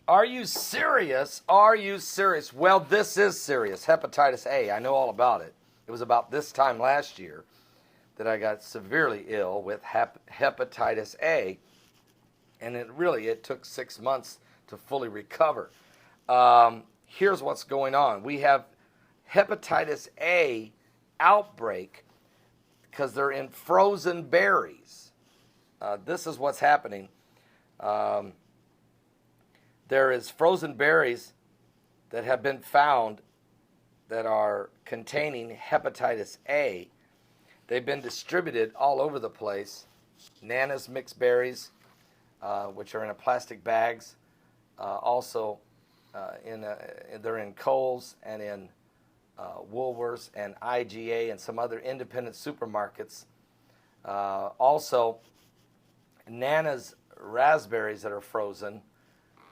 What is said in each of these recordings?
Are you serious? Are you serious? Well, this is serious. Hepatitis A. I know all about it. It was about this time last year that I got severely ill with hepatitis A, and it took 6 months to fully recover. Here's what's going on. We have hepatitis A outbreak because they're in frozen berries. This is what's happening. There is frozen berries that have been found that are containing hepatitis A. They've been distributed all over the place. Nana's mixed berries, which are in plastic bags. Also, they're in Kohl's and in Woolworths and IGA and some other independent supermarkets. Also, Nana's raspberries that are frozen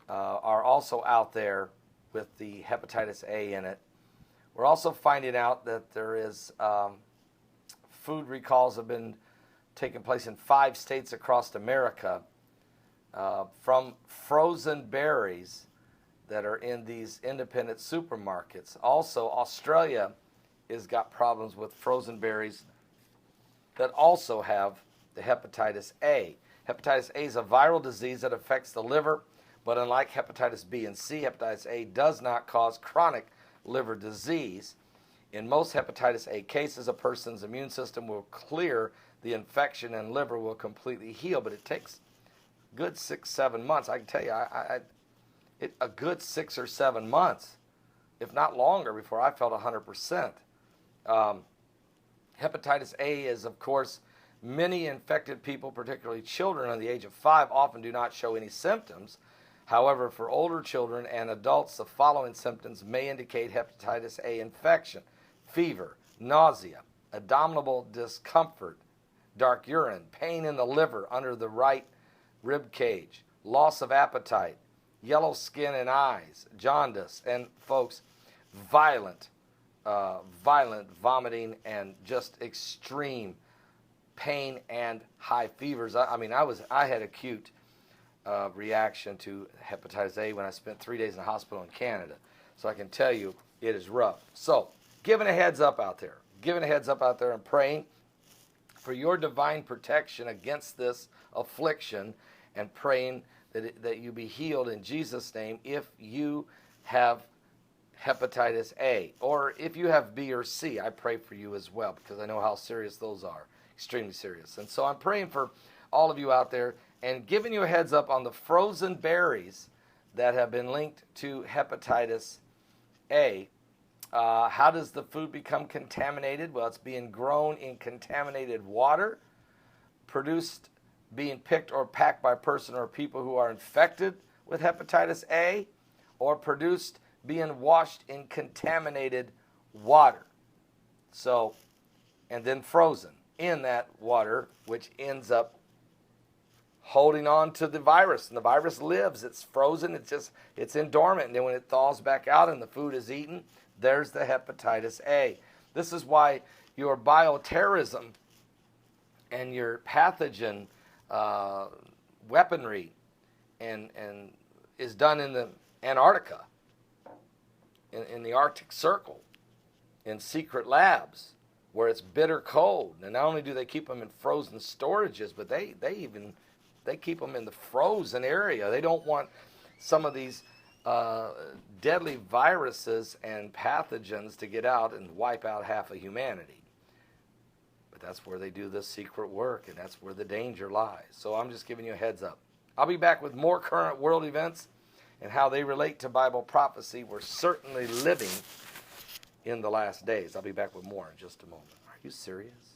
are also out there with the hepatitis A in it. We're also finding out that there is food recalls have been taking place in 5 states across America from frozen berries that are in these independent supermarkets. Also, Australia has got problems with frozen berries that also have the hepatitis A. Hepatitis A is a viral disease that affects the liver, but unlike hepatitis B and C, hepatitis A does not cause chronic liver disease. In most hepatitis A cases, a person's immune system will clear the infection and liver will completely heal, but it takes a good 6-7 months. I can tell you, a good 6 or 7 months, if not longer, before I felt 100%. Hepatitis A is, of course, many infected people, particularly children under the age of 5, often do not show any symptoms. However, for older children and adults, the following symptoms may indicate hepatitis A infection: fever, nausea, abdominal discomfort, dark urine, pain in the liver under the right rib cage, loss of appetite, yellow skin and eyes, jaundice, and folks, violent vomiting and just extreme pain and high fevers. I had acute reaction to hepatitis A when I spent 3 days in the hospital in Canada. So I can tell you it is rough. So giving a heads up out there, and praying for your divine protection against this affliction, and praying that you be healed in Jesus' name if you have hepatitis A. Or if you have B or C, I pray for you as well, because I know how serious those are, extremely serious. And so I'm praying for all of you out there and giving you a heads up on the frozen berries that have been linked to hepatitis A. How does the food become contaminated? Well, it's being grown in contaminated water, produced, being picked or packed by a person or people who are infected with hepatitis A, or produced being washed in contaminated water. So, and then frozen in that water, which ends up holding on to the virus, and the virus lives. It's frozen. It's in dormant, and then when it thaws back out and the food is eaten, there's the hepatitis A. This is why your bioterrorism and your pathogen weaponry and is done in the Antarctica, in the Arctic Circle, in secret labs where it's bitter cold. And not only do they keep them in frozen storages, but they keep them in the frozen area. They don't want some of these deadly viruses and pathogens to get out and wipe out half of humanity. But that's where they do this secret work, and that's where the danger lies. So I'm just giving you a heads up. I'll be back with more current world events and how they relate to Bible prophecy. We're certainly living in the last days. I'll be back with more in just a moment. Are you serious?